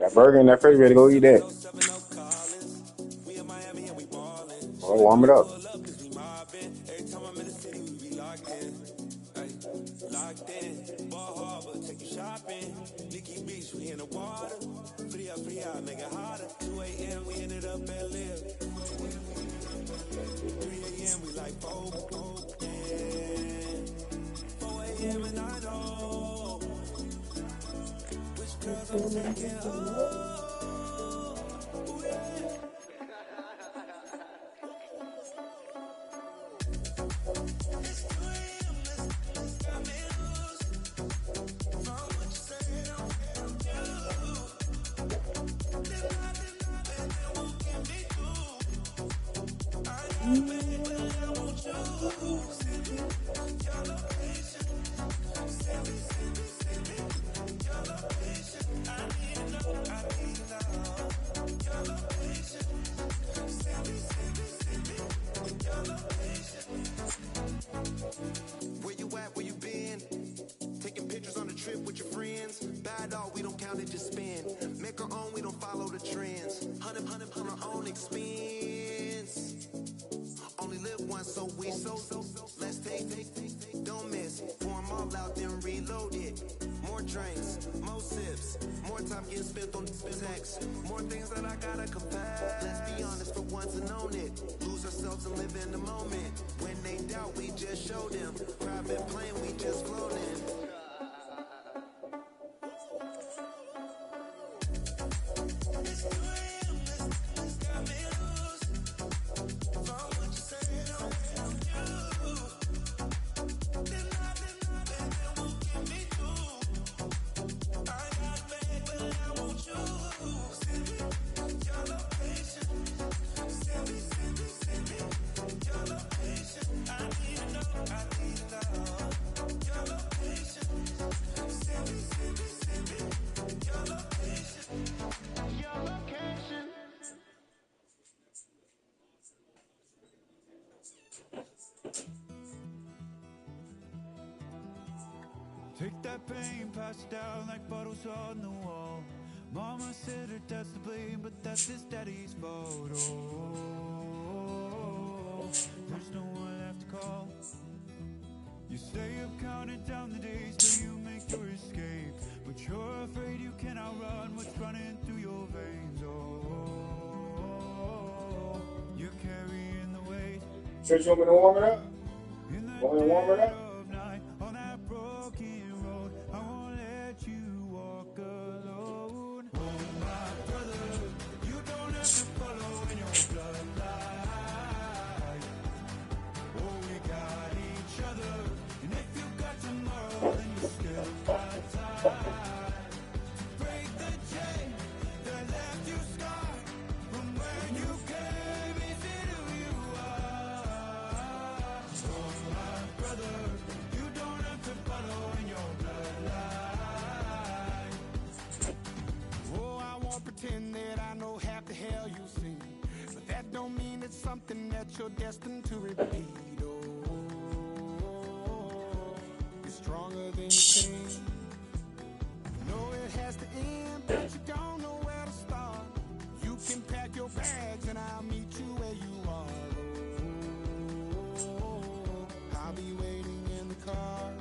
That burger in that refrigerator, go eat that. Oh, warm it up. Where you at, where you been? Taking pictures on the trip with your friends. Bad dog, we don't count it, just spend. Make our own, we don't follow the trends. Hundred on our own expense. Only live once, so we so. Let's take, don't miss. Pour 'em all out, then reload it. More drinks, more sips. More time getting spent on text. More things that I gotta confess. Let's be honest for once and own it. Lose ourselves and live in the moment. When they doubt, we just show them. Private plane, we just floating. Take that pain, pass it down like bottles on the wall. Mama said her dad's to blame, but that's his daddy's fault. Oh, there's no one left to call. You stay up counting down the days till you make your escape, but you're afraid you can outrun what's running through your veins. Oh, you're carrying the weight. Sure, you want me to warm it up? In the Want me to warm it up? dead of night, on that broken road, I won't let you walk alone. Oh my brother, you don't have to follow in your bloodline. Oh, we got each other, and if you got tomorrow, then you still got time to break the chain that left you scarred from where you came into who you are. Oh my brother, you don't have to follow in your bloodline. Oh, I won't pretend that I know half the hell you see, but that don't mean it's something that you're destined to repeat. Oh, you're stronger than you think. You know it has to end, but you don't know where to start. You can pack your bags and I'll meet you where you are. Oh, I'll be waiting in the car.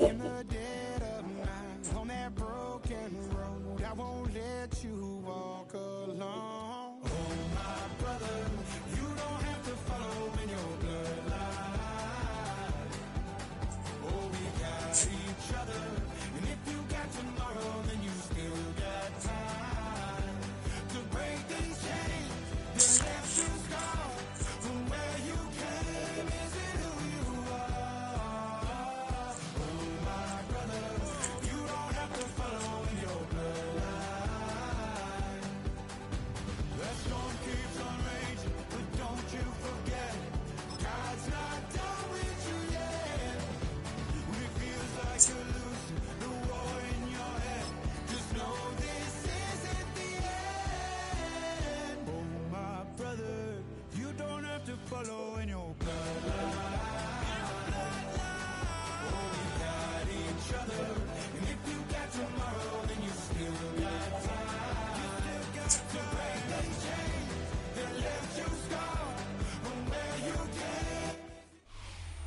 In the dead of night, on that broken road, I won't let you walk alone. Oh my brother, you don't have to follow in your bloodline. Oh, we got each other, and if you got tomorrow, then you still got time to break these chains that left you scarred from where you came. Is it who you are? Oh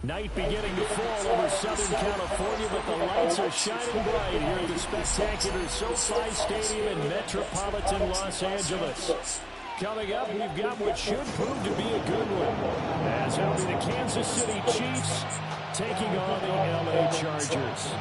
Night beginning to fall over Southern California, but the lights are shining bright here at the spectacular SoFi Stadium in metropolitan Los Angeles. Coming up, we've got what should prove to be a good one, as it'll be the Kansas City Chiefs taking on the LA Chargers.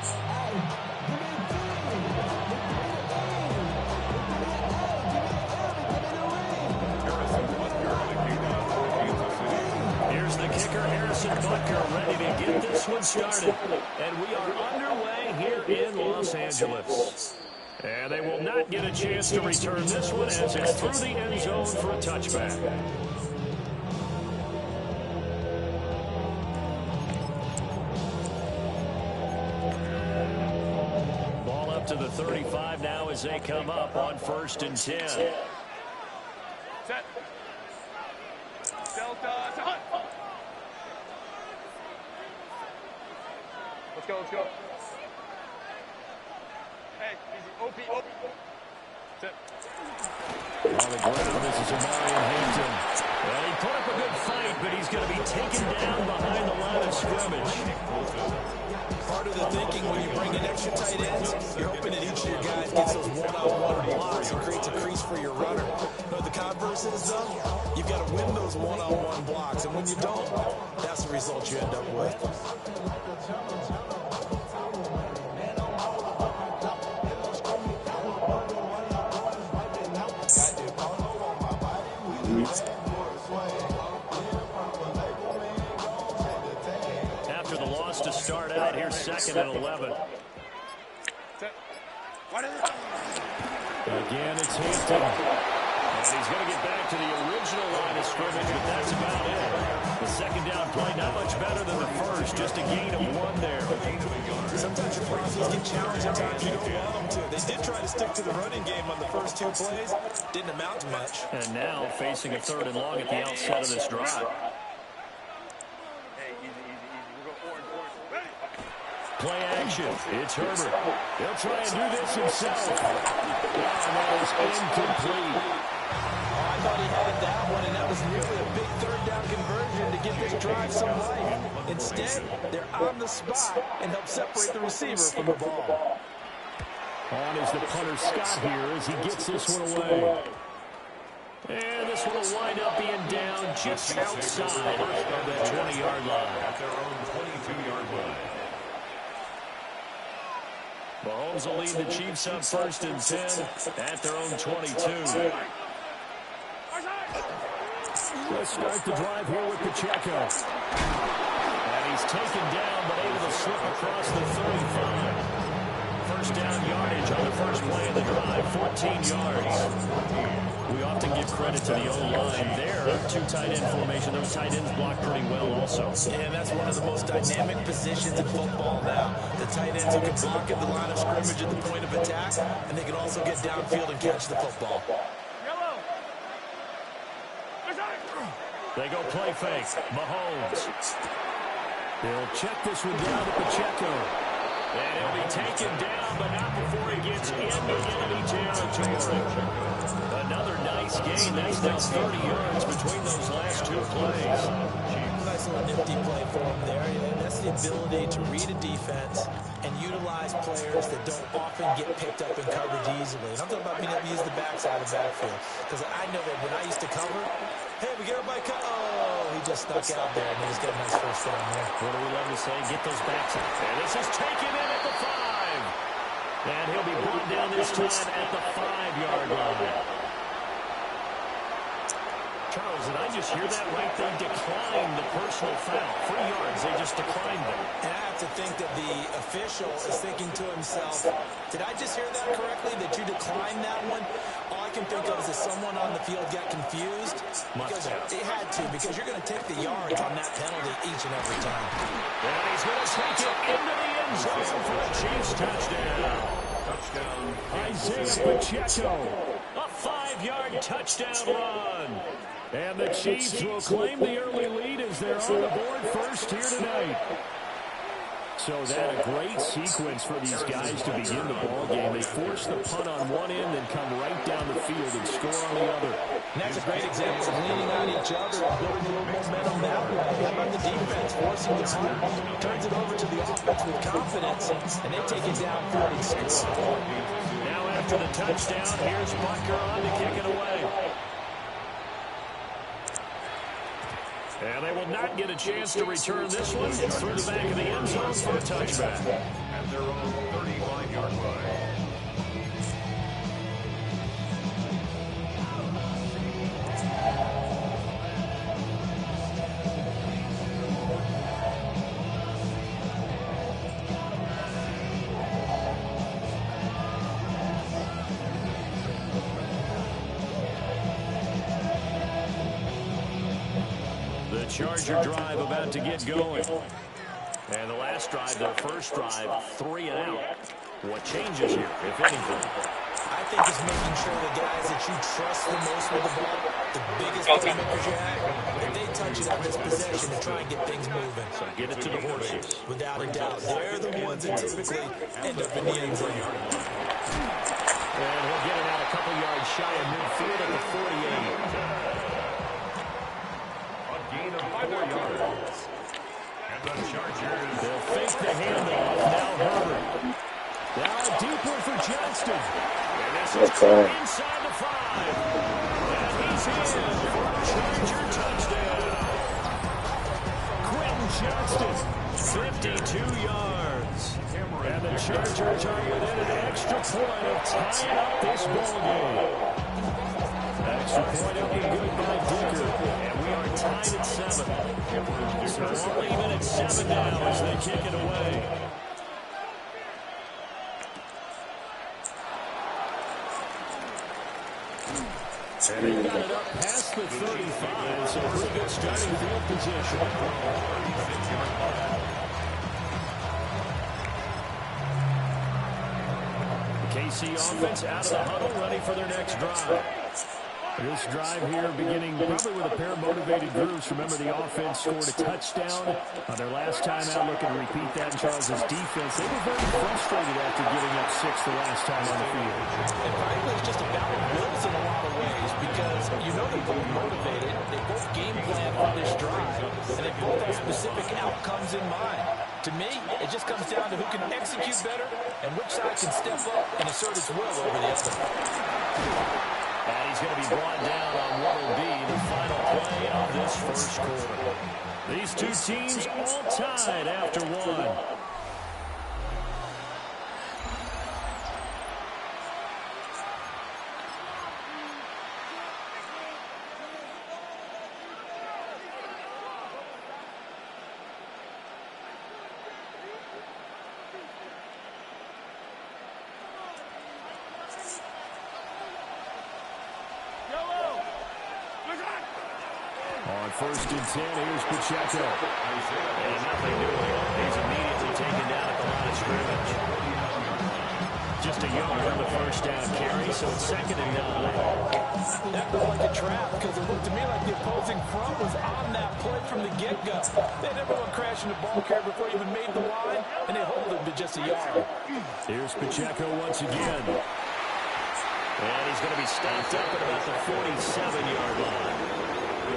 Here's the kicker, Harrison Butker, ready to get this one started. And we are underway here in Los Angeles. And they will not get a chance to return this one as it's through the end zone for a touchback. Ball up to the 35 now as they come up on 1st and 10. Set. Delta. Let's go, let's go. Hey, easy. OP. Set. On the ground, this is Amarian Hampton. Well, he put up a good fight, but he's going to be taken down behind the line of scrimmage. Part of the thinking when you bring in extra tight ends, you're hoping that each of your guys gets those one-on-one blocks and creates a crease for your runner. But the converse is, though, you've got to win those one-on-one blocks. And when you don't, that's the result you end up with. After the loss to start out, here's 2nd and 11. Again, it's Hampton. And he's going to get back to the original line of scrimmage, but that's about it. The second down play, not much better than the first, just a gain of 1 there. Sometimes your process get challenged, sometimes you don't want them to. They did try to stick to the running game on the first 2 plays. Didn't amount to much. And now facing a 3rd and long at the outset of this drive. Play action. It's Herbert. He'll try and do this himself. And that is incomplete. I thought he had that one, and that was really a big 3rd down conversion to give this drive some life. Instead, they're on the spot and help separate the receiver from the ball. On is the punter Scott here as he gets this one away. And this one will wind up being down just outside of that 20-yard line. At their own 22-yard line. Mahomes will lead the Chiefs up 1st and 10 at their own 22. Let's start the drive here with Pacheco. And he's taken down, but able to slip across the 35. First down yardage on the first play of the drive, 14 yards. We often give credit to the O-line there. 2 tight end formation. Those tight ends block pretty well also. And that's one of the most dynamic positions in football now. The tight ends who can block at the line of scrimmage at the point of attack, and they can also get downfield and catch the football. They go play fake. Mahomes. They'll check this one down to Pacheco. And he'll be taken down, but not before he gets into enemy territory. Another nice gain. That's now 30 yards between those last 2 plays. Nice little nifty play for him there. That's the ability to read a defense and utilize players that don't often get picked up in coverage easily. And I'm talking about being able to use the backside of the backfield. Because I know that when I used to cover, hey, we get everybody cut. Oh, he just stuck out there, and he's got a nice first down there. What do we love to say? Get those backs. And this is taken in at the 5. And he'll be brought down this time at the 5-yard line. Charles, did I just hear that right? They declined the personal foul. 3 yards, they just declined them. And I have to think that the official is thinking to himself, did I just hear that correctly, that you declined that one? All I can think of is that someone on the field got confused. Because it had to, because you're going to take the yards on that penalty each and every time. And he's going to take it into the end zone for the Chiefs touchdown. Touchdown. Isaiah Pacheco, a 5-yard touchdown run. And the Chiefs will claim the early lead as they're on the board first here tonight. So that a great sequence for these guys to begin the ball game. They force the punt on one end, then come right down the field and score on the other. And that's a great example of leaning on each other and building a little momentum that way. How about the defense forcing the punt? Turns it over to the offense with confidence, and they take it downfield and score. Now after the touchdown, here's Butker on to kick it away. And they will not get a chance to return this one through the back of the end zone for a touchback. At their own 35-yard line. Charger drive about to get going. And the last drive, their first drive, 3 and out. What changes here, if anything? I think it's making sure the guys that you trust the most with the ball, the biggest playmakers you have, if they touch it on this possession to try and get things moving. So get it to the horses. Without a doubt, they're the ones that typically end up in the end zone. And he'll get it out a couple yards shy of midfield at the 48. Gain of 4 yards. And the Chargers. They'll fake the handoff. Now Herbert. Now a deep one for Johnston. And this is inside the 5. And he's in for a Charger touchdown. Quentin Johnston, 52 yards. And the Chargers are within an extra point of tying up this ball game. Extra point up and good by Dicker. And we are tied at 7. So we're even at 7 now as they kick it away. And they got it up past the 35, so pretty good starting field position. The KC offense out of the huddle, ready for their next drive. This drive here beginning probably with a pair of motivated groups. Remember, the offense scored a touchdown on their last time out. Looking to repeat that in Charles's defense. They were very frustrated after giving up 6 the last time on the field. And frankly, it's just about wills in a lot of ways because you know they're both motivated. They both game plan for this drive, and they both have specific outcomes in mind. To me, it just comes down to who can execute better and which side can step up and assert its will over the other. And he's going to be brought down on what will be the final play of this first quarter. These two teams all tied after one. First and 10, here's Pacheco. And nothing doing. He's immediately taken down at the line of scrimmage. Just a yard on the first down carry, so it's 2nd and 9. That looked like a trap because it looked to me like the opposing front was on that play from the get-go. They had everyone crashing the ball carrier before he even made the line, and they hold him to just a yard. Here's Pacheco once again. And he's going to be stopped up at about the 47-yard line.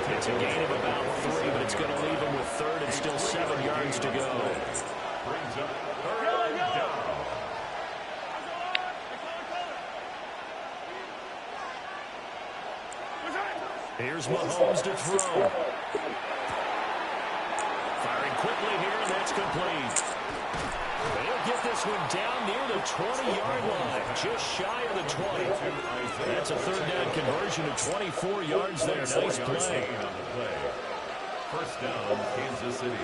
It's a gain of about 3, but it's going to leave him with 3rd and still 7 yards to go. Brings up 3rd down. Here's Mahomes to throw. Firing quickly here, and that's complete. And he'll get this one down near the 20-yard line, just shy of the 20. That's a 3rd down conversion of 24 yards there. Nice play. First down, Kansas City.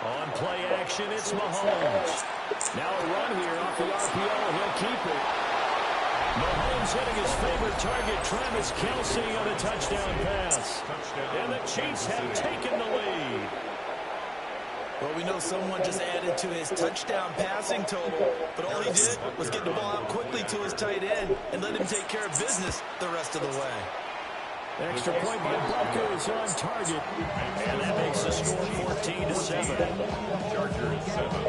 On play action, it's Mahomes. Now a run here off the RPO, and he'll keep it. Mahomes hitting his favorite target, Travis Kelce, on a touchdown pass. And the Chiefs have taken the lead. Well, we know someone just added to his touchdown passing total, but all he did was get the ball out quickly to his tight end and let him take care of business the rest of the way. Extra point by Butker is on target. And that makes the score 14-7. Chargers 7.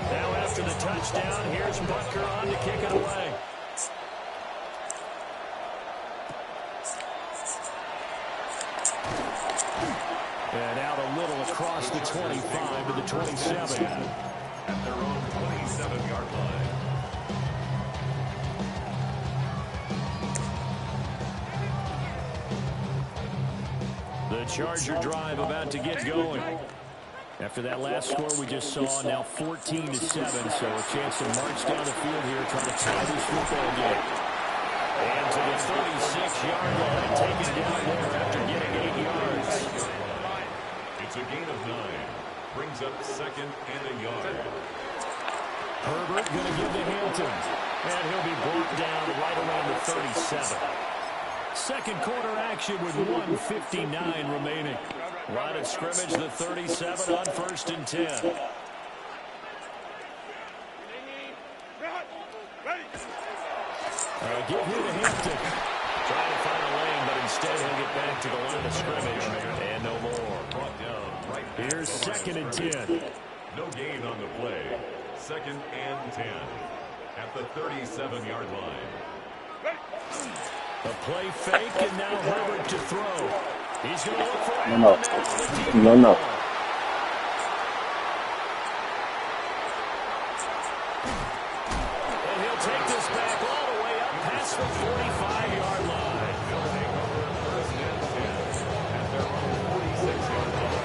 Now after the touchdown, here's Butker on to kick it away. And out a little across the 25 to the 27. At their own 27-yard line. The Charger drive about to get going. After that last score we just saw, now 14-7, so a chance to march down the field here, trying to tie this football game. And to the 36-yard line, taken down there after getting 8 yards. It's a gain of 9. Brings up 2nd and a yard. Herbert going to give to Hampton. And he'll be brought down right around the 37. Second quarter action with 1:59 remaining. Line of scrimmage, the 37 on 1st and 10. Give here to Hampton. Trying to find a lane, but instead he'll get back to the line of scrimmage. And no more. Brought down right. Here's 2nd and 10. No gain on the play. 2nd and 10. At the 37-yard line. A play fake, and now Herbert to throw. He's going to look for it. No. And he'll take this back all the way up past the 45-yard line. They'll take over 1st and 10 at their own 46-yard line.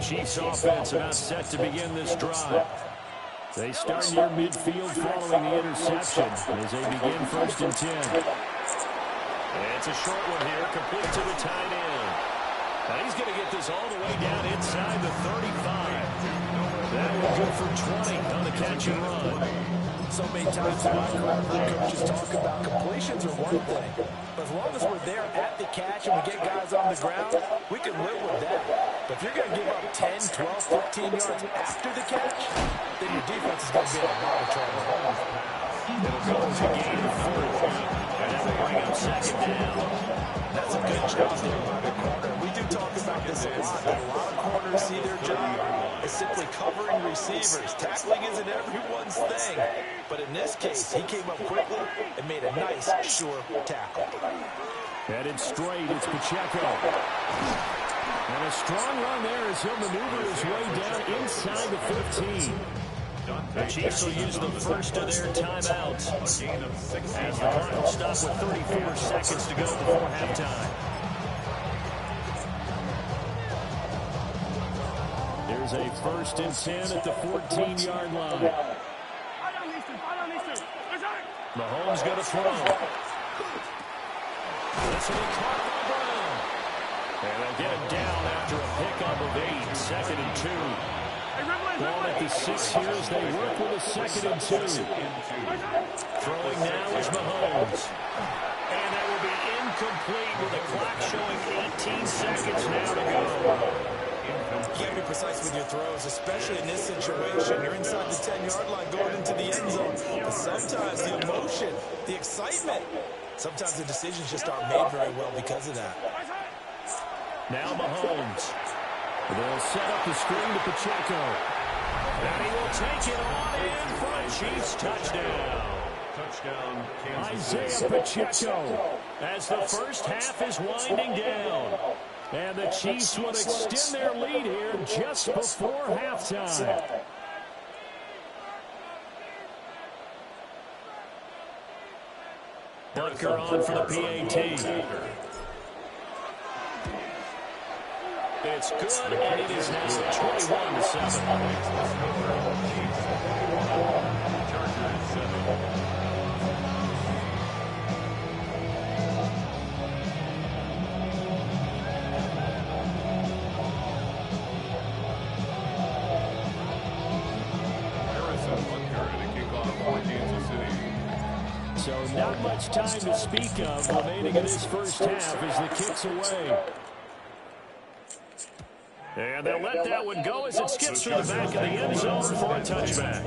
Chiefs offense about set to begin this drive. They start near midfield following the interception as they begin 1st and 10. And it's a short one here, complete to the tight end. Now he's going to get this all the way down inside the 35. That will go for 20 on the catch and run. So many times in my career, coaches talk about completions are one thing. But as long as we're there at the catch and we get guys on the ground, we can live with that. But if you're going to give up 10, 12, 15 yards after the catch, then your defense is going to be in a lot of trouble. It'll go to gain 4. And that will bring up 2nd down. That's a good job there by the corner. We do talk about this a lot. A lot of corners see their job as simply covering receivers. Tackling isn't everyone's thing. But in this case, he came up quickly and made a nice, sure tackle. Headed straight, it's Pacheco. And a strong run there as he'll maneuver his way down inside the 15. The Chiefs will use the first of their timeouts A gain of 6 as the Cardinals stop with 34 seconds to go before halftime. There's a 1st and 10 at the 14-yard line. Mahomes going to throw. This will be caught by Brown. And they'll get him down after a pickup of 8, 2nd and 2. Ball at the 6 here as they work with a 2nd and 2. Throwing now is Mahomes. And that will be incomplete with the clock showing 18 seconds now to go. You got to be precise with your throws, especially in this situation. You're inside the 10-yard line going into the end zone. But sometimes the emotion, the excitement, sometimes the decisions just aren't made very well because of that. Now Mahomes. They'll set up the screen to Pacheco. And he will take it on in for a Chiefs touchdown. Touchdown, Kansas Isaiah City. Pacheco as the first half is winding down. And the Chiefs will extend their lead here just before halftime. Butker on for the PAT. It's good, and it is now 21-7. Chargers 7. So not much time to speak of remaining in this first half as the kick's away. And they'll let that one go as it skips through the back of the end zone for a touchback.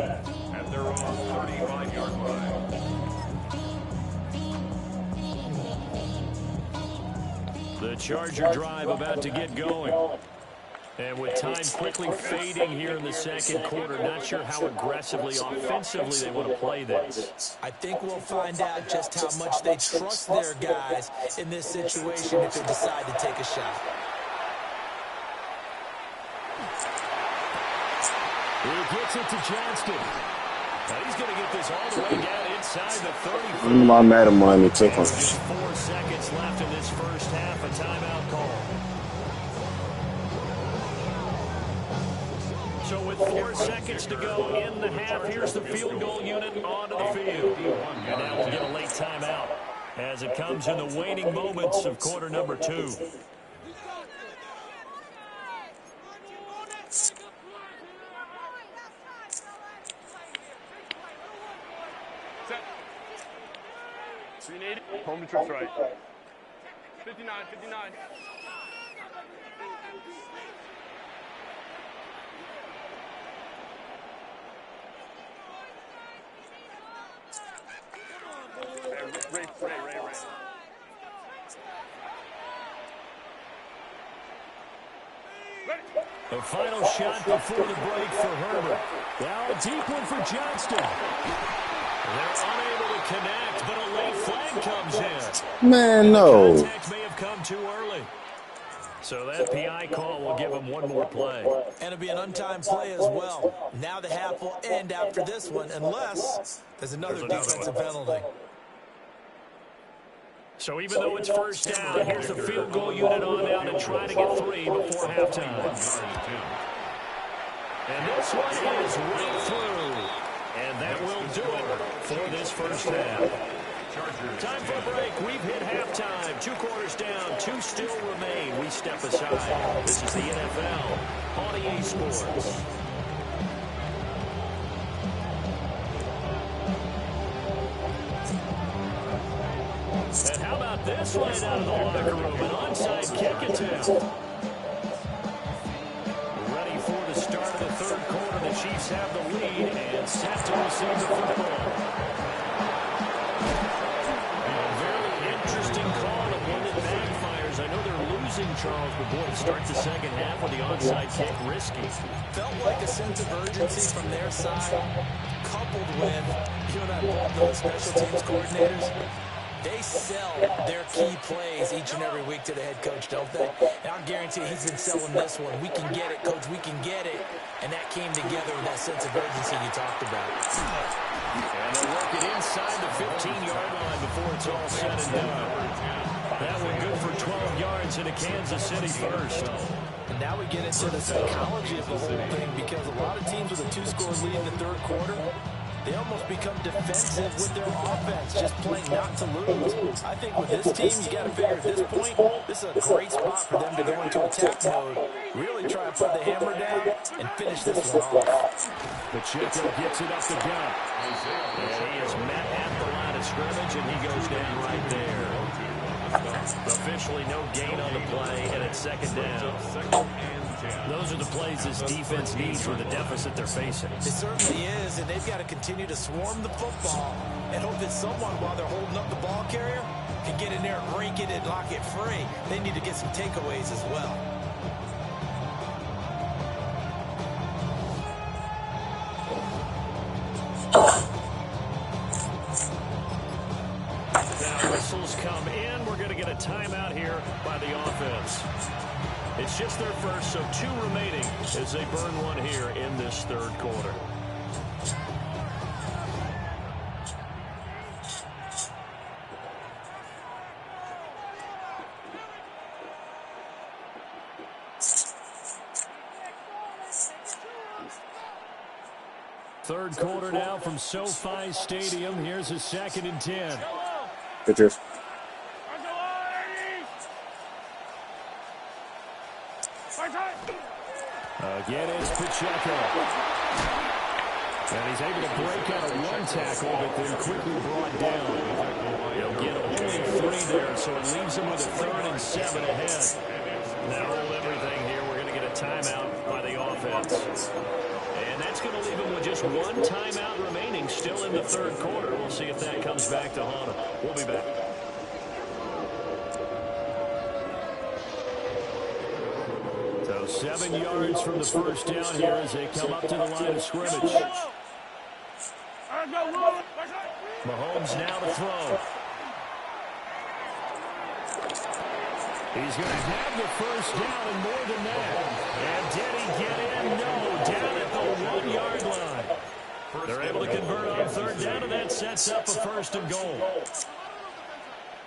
At their own 35-yard line. The Charger drive about to get going. And with time quickly fading here in the second quarter, not sure how aggressively, offensively they want to play this. I think we'll find out just how much they trust their guys in this situation if they decide to take a shot. He gets it to Johnston. Now he's going to get this all the way down inside the 35. Give me my Madden money. Take on. Just 4 seconds left in this first half. A timeout call. So with 4 seconds to go in the half, here's the field goal unit onto the field. And now we'll get a late timeout as it comes in the waning moments of quarter number 2. Set. 380. Home to trips right. 59, 59. Ray. The final shot before the break for Herbert. Now a deep one for Johnston. They're unable to connect, but a late flag comes in. Man, no. Contact may have come too early. So that PI call will give him one more play. And it'll be an untimed play as well. Now the half will end after this one, unless there's another defensive penalty. So even though it's first down, here's the field goal unit on out and try to get 3 before halftime. And this one is right through. And that will do it for this first half. Time for a break. We've hit halftime. 2 quarters down. 2 still remain. We step aside. This is the NFL on EA Sports. And how about this right out of the locker room? An onside kick attempt. Ready for the start of the third quarter. The Chiefs have the lead and set to receive the football. A very interesting call and one that backfires. I know they're losing, Charles, but boy, to start the second half with the onside kick, risky. Felt like a sense of urgency from their side, coupled with, you and I both know the special teams coordinators. They sell their key plays each and every week to the head coach, don't they? And I'll guarantee he's been selling this one. We can get it, coach, we can get it. And that came together with that sense of urgency you talked about. And they'll work it inside the 15-yard line before it's all said and done. That one good for 12 yards into Kansas City first. And now we get into the psychology of the whole thing, because a lot of teams with a 2-score lead in the third quarter, they almost become defensive with their offense, just playing not to lose. I think with this team, you got to figure at this point, this is a great spot for them to go into attack mode, really try to put the hammer down and finish this one off. Pacheco gets it up the gut. And he is met at the line of scrimmage, and he goes down right there. Officially no gain on the play, and it's second down. Those are the plays this defense needs with the deficit they're facing. It certainly is, and they've got to continue to swarm the football and hope that someone, while they're holding up the ball carrier, can get in there and rake it and lock it free. They need to get some takeaways as well. Now whistles come in. We're going to get a timeout here by the offense. It's just their first, so 2 remaining as they burn one here in this third quarter. Third quarter now from SoFi Stadium. Here's a 2nd and 10. Pictures. Again, it's Pacheco. And he's able to break out of one tackle, but then quickly brought down. He'll get only 3 there, so it leaves him with a 3rd and 7 ahead. Now hold everything here. We're going to get a timeout by the offense. And that's going to leave him with just 1 timeout remaining still in the 3rd quarter. We'll see if that comes back to haunt him. We'll be back. So 7 yards from the first down here as they come up to the line of scrimmage. Mahomes now to throw. He's going to have the first down and more than that. And did he get in? No, down at the 1-yard line. They're able to convert on 3rd down, and that sets up a 1st and goal.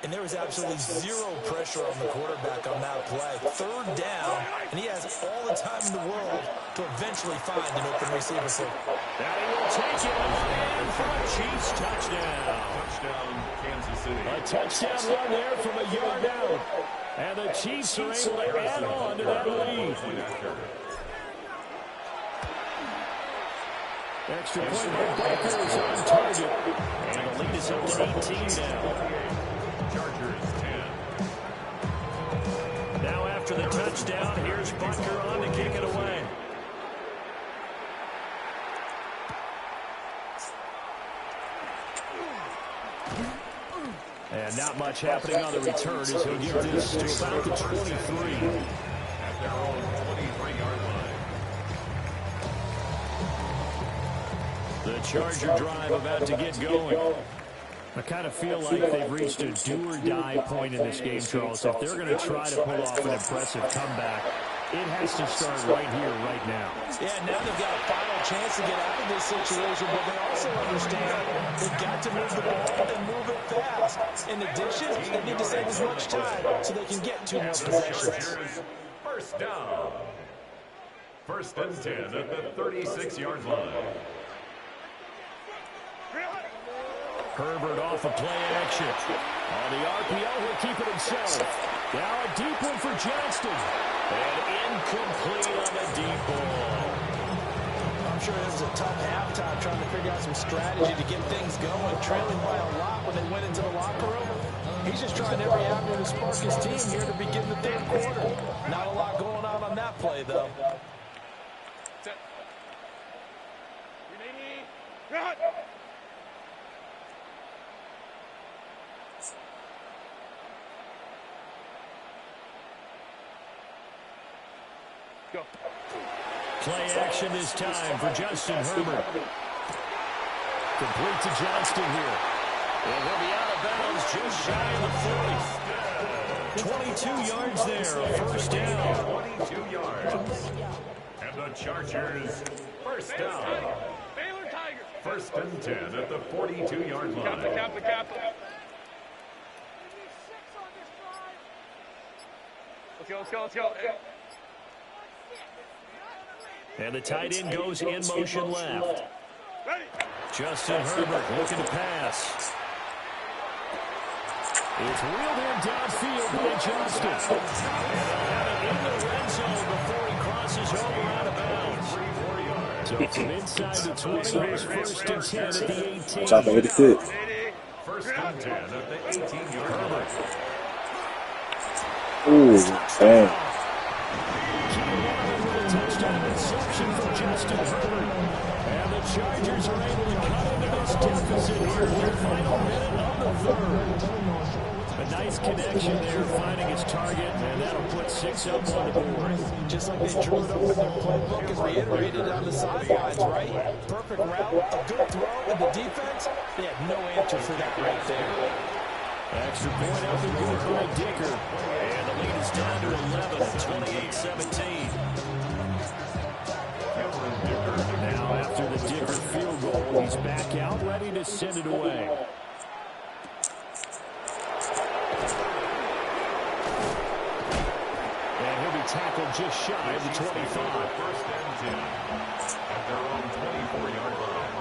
And there was absolutely 0 pressure on the quarterback on that play. 3rd down, and he has all the time in the world to eventually find an open receiver. And he will take it on for a Chiefs touchdown. Touchdown, Kansas City. A touchdown run there from a yard out. And the Chiefs are able to add on to that lead. Extra point by Baker is on target. And the lead is up to 18 now. Chargers 10. Now after the touchdown, here's Butker on to kick it away. And not much happening on the return as he'll get this to about the 23. At their own 23-yard line. The Charger drive about to get going. I kind of feel like they've reached a do-or-die point in this game, Charles. If they're going to try to pull off an impressive comeback, it has to start right here, right now. Yeah, now they've got a final chance to get out of this situation, but they also understand they've got to move the ball and move it fast. In addition, they need to save as much time so they can get 2 more possessions. First down. 1st and 10 at the 36-yard line. Herbert off of play action. On the RPO, he'll keep it himself. Now a deep one for Johnston. And incomplete on the deep ball. I'm sure this was a tough halftime trying to figure out some strategy to get things going. Trailing by a lot when they went into the locker room. He's just trying every avenue to spark his team here to begin the 3rd quarter. Not a lot going on that play, though. Go. Play action this time for Justin Herbert. Complete to Johnston here. And he'll be out of bounds just shy of the 40. 22 yards there, a 1st down. 22 yards. And the Chargers, 1st down. 1st and 10 at the 42-yard line. Let's go. And the tight end goes in motion left. Justin Herbert looking to pass. It's reeled in downfield by Johnston. And they'll have it in the red zone before he crosses over out of bounds. So from inside the 20, here's 1st and 10 at the 18. Top 86. 1st and 10 at the 18-yard line. Ooh, dang. Touchdown reception from Justin Herbert. And the Chargers are able to cut into this deficit here in the final minute of the 3rd. A nice connection there, finding his target, and that'll put 6 up on the board. Just like they drew it up in their playbook and reiterated on the sidelines, right? Perfect route, a good throw, and the defense, they had no answer for that right there. Extra point up and good by Dicker. And the lead is down to 11 at 28-17. Now after the Dicker field goal, he's back out ready to send it away. And he'll be tackled just shy of the 25. 1st and 10 at their own 24-yard line.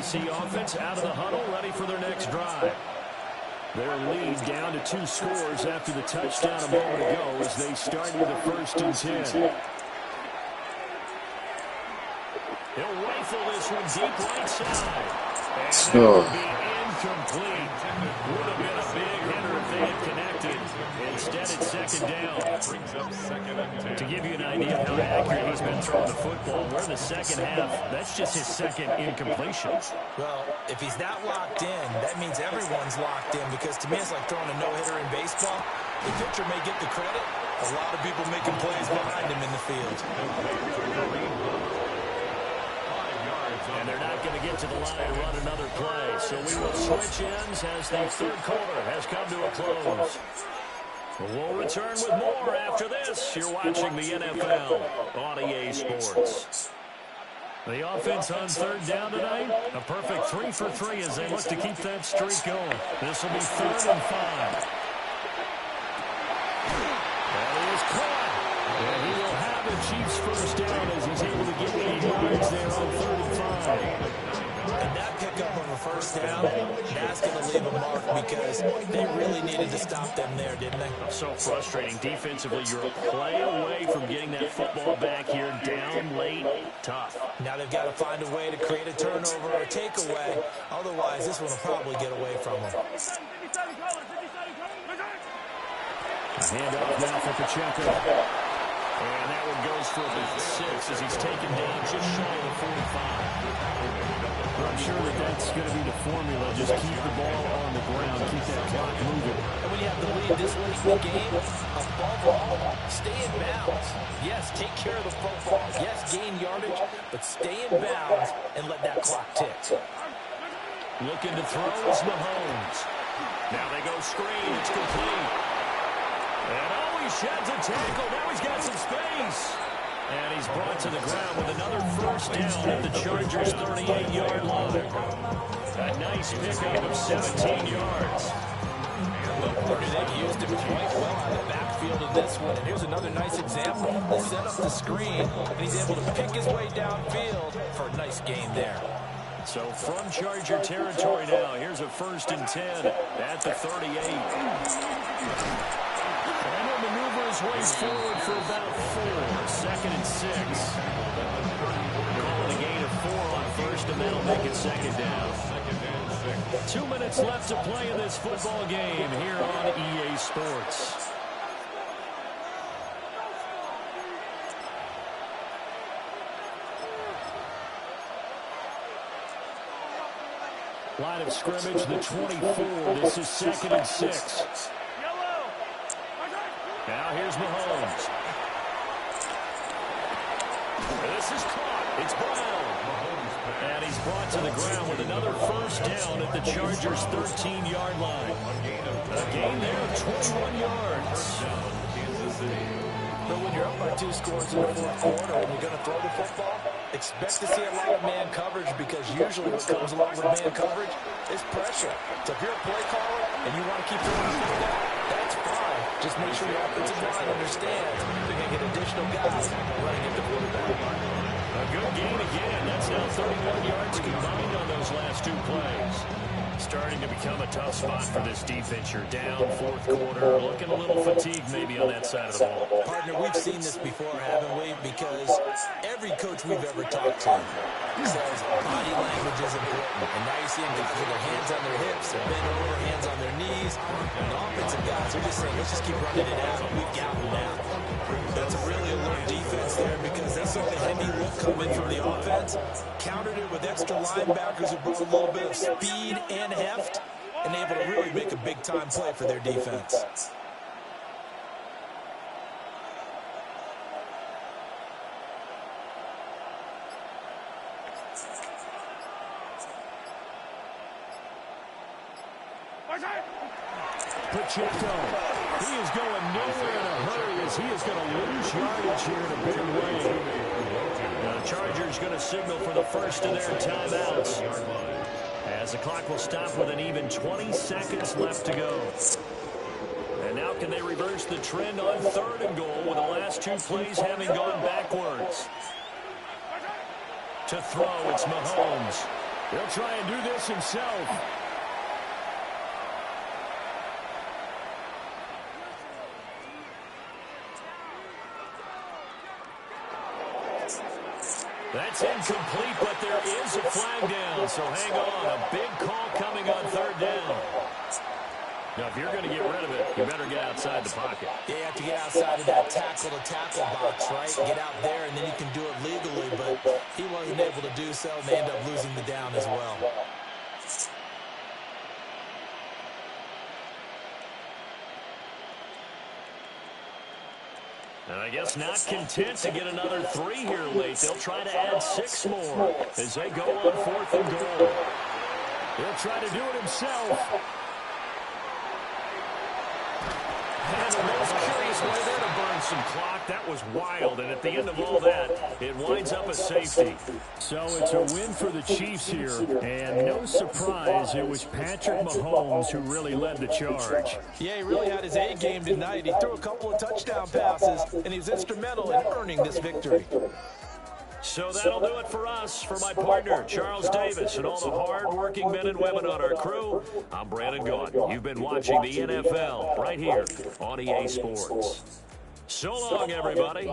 KC offense out of the huddle, ready for their next drive. Their lead down to 2 scores after the touchdown a moment ago as they start with a 1st and 10. He'll rifle this one deep right side. And that will be incomplete. Would have been a big hitter if they had connected. Instead, it's 2nd down. Brings up 2nd and 10. To give you an idea of how accurate he's been throwing the football, we're in the second half. That's just his 2nd incompletion. Well, if he's not locked in, that means everyone's locked in, because to me it's like throwing a no-hitter in baseball. The pitcher may get the credit. A lot of people making plays behind him in the field. And they're not going to get to the line and run another play. So we will switch ends as the 3rd quarter has come to a close. We'll return with more after this. You're watching the NFL on EA Sports. The offense on 3rd down tonight, a perfect 3 for 3 as they look to keep that streak going. This will be 3rd and 5. And he is caught. And he will have the Chiefs 1st down as he's able to get 8 yards there on 3rd and 5. And that pickup on the 1st down, that's going to leave a mark, because they really needed to stop them there, didn't they? So frustrating. Defensively, you're a play away from getting that football back here, down late, tough. Now they've got to find a way to create a turnover or a takeaway. Otherwise, this one will probably get away from them. Handoff now for Pacheco. And that one goes for about 6 as he's taken down just shy of the 45. I'm sure that's going to be the formula. Just keep the ball on the ground, keep that clock moving. And when you have the lead this late in the game, above all, stay in bounds. Yes, take care of the football. Yes, gain yardage, but stay in bounds and let that clock tick. Looking to throw is Mahomes. Now they go screen. It's complete. And he sheds a tackle. Now he's got some space. And he's brought to the ground with another 1st down at the Chargers' 38-yard line. A nice pickup of 17 yards. They've used him quite well out of the backfield in this one. And here's another nice example. They set up the screen, and he's able to pick his way downfield for a nice gain there. So from Charger territory now, here's a 1st and 10 at the 38. And he'll maneuver his way forward for about 4. 2nd and 6. Calling a gain of 4 on 1st, and that'll make it 2nd down. 2 minutes left to play in this football game here on EA Sports. Line of scrimmage, the 24. This is 2nd and 6. Now here's Mahomes. This is caught. It's Brown. And he's brought to the ground with another 1st down at the Chargers' 13-yard line. A gain there of 21 yards. But when you're up by 2 scores in the 4th quarter and you're going to throw the football, expect to see a lot of man coverage, because usually what comes along with man coverage is pressure. So if you're a play caller and you want to keep throwing the football, that's fine. Just make sure your offensive line understands they're going to get additional guys running at the quarterback. A good gain again. That's now 31 yards combined on those last 2 plays. Starting to become a tough spot for this defense. You're down 4th quarter, looking a little fatigued maybe on that side of the ball. Partner, we've seen this before, haven't we? Because every coach we've ever talked to says body language is important. And now you see them guys with their hands on their hips, they're bent over, hands on their knees. And the offensive guys are just saying, let's just keep running it out. We've got them now. That's a really alert defense there, because they saw the heavy look come in from the offense, countered it with extra linebackers who brought a little bit of speed and heft, and able to really make a big-time play for their defense. Pacheco, he is going nowhere in a hurry as he is going to lose yardage here in a big way. The Chargers going to signal for the first of their timeouts, as the clock will stop with an even 20 seconds left to go. And now can they reverse the trend on 3rd and goal with the last 2 plays having gone backwards? To throw, it's Mahomes. He'll try and do this himself. That's incomplete, but there is a flag down, so hang on. A big call coming on third down. Now, if you're going to get rid of it, you better get outside the pocket. Yeah, you have to get outside of that tackle-to-tackle box, right? Get out there, and then you can do it legally, but he wasn't able to do so, and they end up losing the down as well. And I guess not content to get another 3 here late. They'll try to add 6 more as they go on 4th and goal. He'll try to do it himself. And the most curious way there to burn some clock. That was wild, and at the end of all that, it winds up a safety. So it's a win for the Chiefs here, and no surprise, it was Patrick Mahomes who really led the charge. Yeah, he really had his A game tonight. He threw a couple of touchdown passes, and he was instrumental in earning this victory. So that'll do it for us. For my partner, Charles Davis, and all the hard-working men and women on our crew, I'm Brandon Gaudin. You've been watching the NFL right here on EA Sports. So long, everybody.